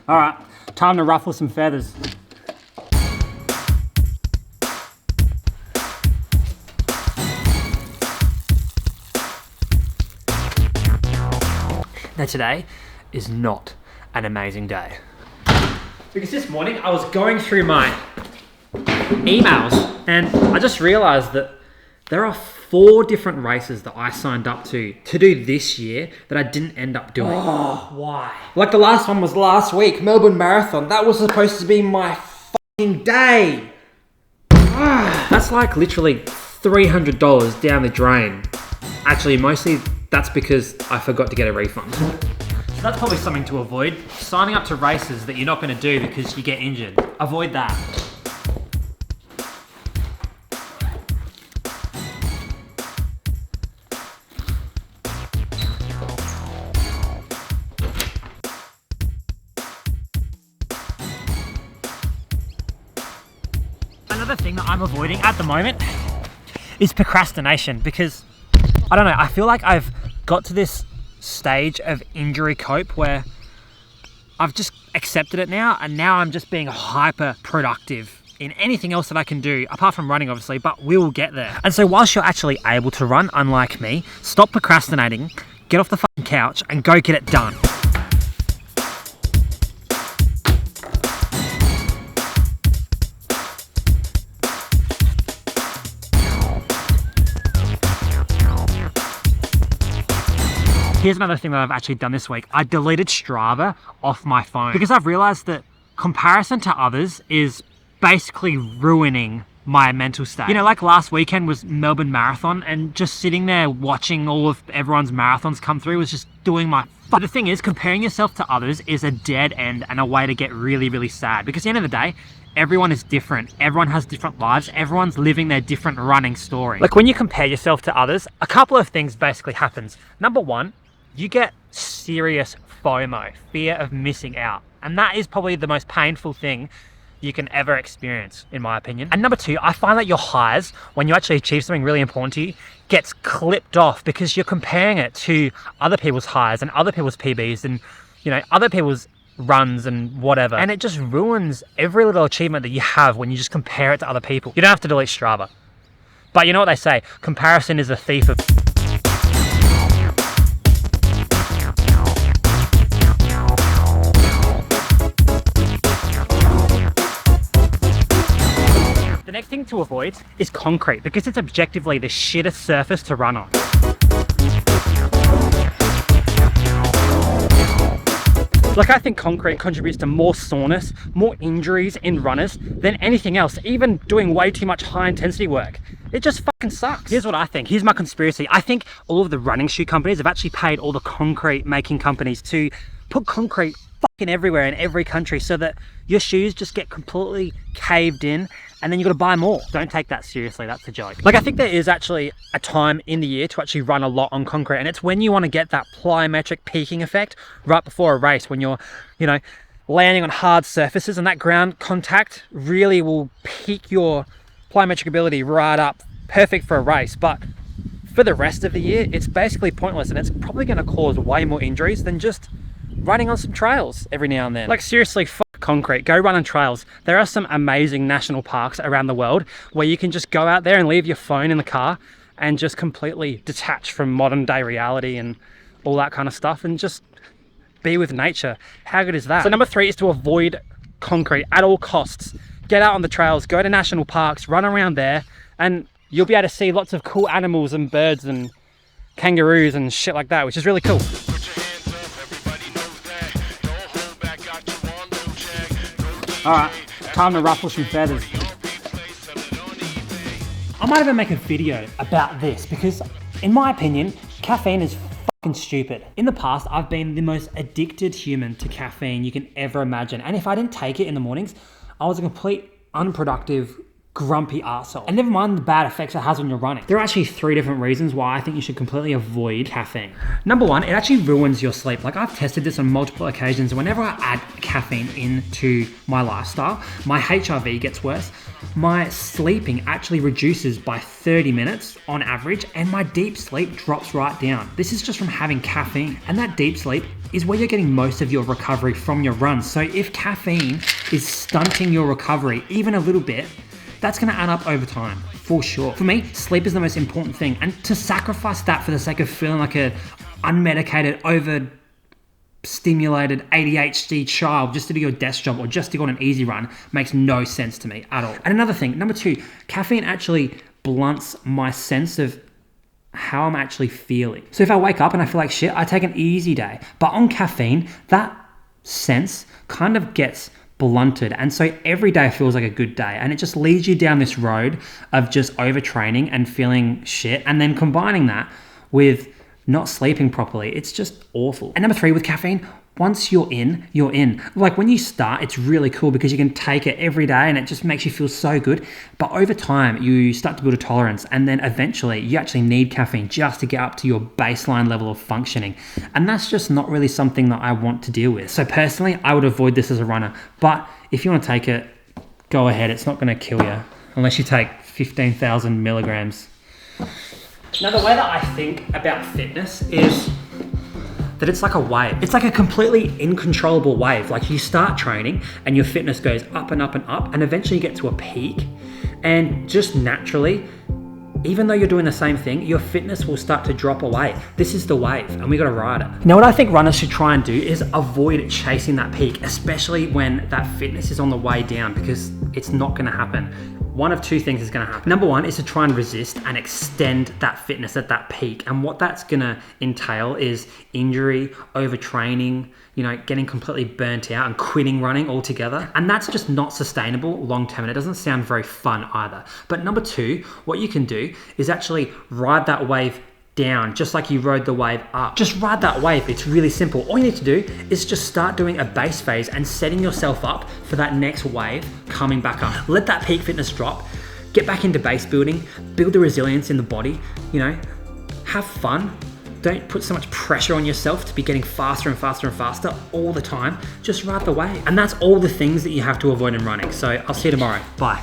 All right, time to ruffle some feathers. Now today is not an amazing day. Because this morning I was going through my emails and I just realized that there are 4 different races that I signed up to do this year that I didn't end up doing. Oh, why? Like the last one was last week, Melbourne Marathon. That was supposed to be my fucking day. That's like literally $300 down the drain. Actually, mostly that's because I forgot to get a refund. So that's probably something to avoid. Signing up to races that you're not going to do because you get injured. Avoid that. Another thing that I'm avoiding at the moment is procrastination, because I don't know, I feel like I've got to this stage of injury cope where I've just accepted it now, and now I'm just being hyper productive in anything else that I can do, apart from running obviously, but we will get there. And so whilst you're actually able to run, unlike me, stop procrastinating, get off the fucking couch and go get it done. Here's another thing that I've actually done this week. I deleted Strava off my phone because I've realized that comparison to others is basically ruining my mental state. You know, like last weekend was Melbourne Marathon, and just sitting there watching all of everyone's marathons come through was just doing my But the thing is, comparing yourself to others is a dead end and a way to get really, really sad, because at the end of the day, everyone is different. Everyone has different lives. Everyone's living their different running story. Like when you compare yourself to others, a couple of things basically happens. Number one, you get serious FOMO, fear of missing out. And that is probably the most painful thing you can ever experience, in my opinion. And number two, I find that your highs, when you actually achieve something really important to you, gets clipped off because you're comparing it to other people's highs and other people's PBs and, you know, other people's runs and whatever. And it just ruins every little achievement that you have when you just compare it to other people. You don't have to delete Strava. But you know what they say, comparison is a thief of... The next thing to avoid is concrete, because it's objectively the shittest surface to run on. Like, I think concrete contributes to more soreness, more injuries in runners than anything else, even doing way too much high intensity work. It just fucking sucks. Here's what I think. Here's my conspiracy. I think all of the running shoe companies have actually paid all the concrete making companies to put concrete fucking everywhere in every country so that your shoes just get completely caved in, and then you got to buy more. Don't take that seriously, that's a joke. Like, I think there is actually a time in the year to actually run a lot on concrete, and it's when you want to get that plyometric peaking effect right before a race, when you're, you know, landing on hard surfaces, and that ground contact really will peak your plyometric ability right up, perfect for a race. But for the rest of the year, it's basically pointless, and it's probably going to cause way more injuries than just running on some trails every now and then. Like, seriously, fuck concrete, go run on trails. There are some amazing national parks around the world where you can just go out there and leave your phone in the car and just completely detach from modern day reality and all that kind of stuff and just be with nature. How good is that? So number 3 is to avoid concrete at all costs. Get out on the trails, go to national parks, run around there, and you'll be able to see lots of cool animals and birds and kangaroos and shit like that, which is really cool. Alright, time to ruffle some feathers. I might even make a video about this because, in my opinion, caffeine is fucking stupid. In the past, I've been the most addicted human to caffeine you can ever imagine. And if I didn't take it in the mornings, I was a complete unproductive, grumpy arsehole. And never mind the bad effects it has on your running. There are actually 3 different reasons why I think you should completely avoid caffeine. Number 1, it actually ruins your sleep. Like, I've tested this on multiple occasions. Whenever I add caffeine into my lifestyle, my HRV gets worse. My sleeping actually reduces by 30 minutes on average, and my deep sleep drops right down. This is just from having caffeine. And that deep sleep is where you're getting most of your recovery from your runs. So if caffeine is stunting your recovery even a little bit, that's gonna add up over time, for sure. For me, sleep is the most important thing. And to sacrifice that for the sake of feeling like an unmedicated, overstimulated ADHD child just to do your desk job or just to go on an easy run makes no sense to me at all. And another thing, number 2, caffeine actually blunts my sense of how I'm actually feeling. So if I wake up and I feel like shit, I take an easy day. But on caffeine, that sense kind of gets blunted, and so every day feels like a good day, and it just leads you down this road of just overtraining and feeling shit, and then combining that with not sleeping properly. It's just awful. And number 3, with caffeine, once you're in, you're in. Like, when you start, it's really cool because you can take it every day and it just makes you feel so good. But over time, you start to build a tolerance, and then eventually you actually need caffeine just to get up to your baseline level of functioning. And that's just not really something that I want to deal with. So personally, I would avoid this as a runner. But if you want to take it, go ahead. It's not going to kill you unless you take 15,000 milligrams. Now, the way that I think about fitness is that it's like a wave. It's like a completely uncontrollable wave. Like, you start training and your fitness goes up and up and up, and eventually you get to a peak, and just naturally, even though you're doing the same thing, your fitness will start to drop away. This is the wave, and we gotta ride it. Now, what I think runners should try and do is avoid chasing that peak, especially when that fitness is on the way down, because it's not gonna happen. One of 2 things is gonna happen. Number 1 is to try and resist and extend that fitness at that peak. And what that's gonna entail is injury, overtraining, getting completely burnt out and quitting running altogether. And that's just not sustainable long-term, and it doesn't sound very fun either. But number 2, what you can do is actually ride that wave down, just like you rode the wave up. Just ride that wave. It's really simple. All you need to do is just start doing a base phase and setting yourself up for that next wave coming back up. Let that peak fitness drop, get back into base building, build the resilience in the body, have fun. Don't put so much pressure on yourself to be getting faster and faster and faster all the time. Just ride the wave. And that's all the things that you have to avoid in running. So I'll see you tomorrow. Bye.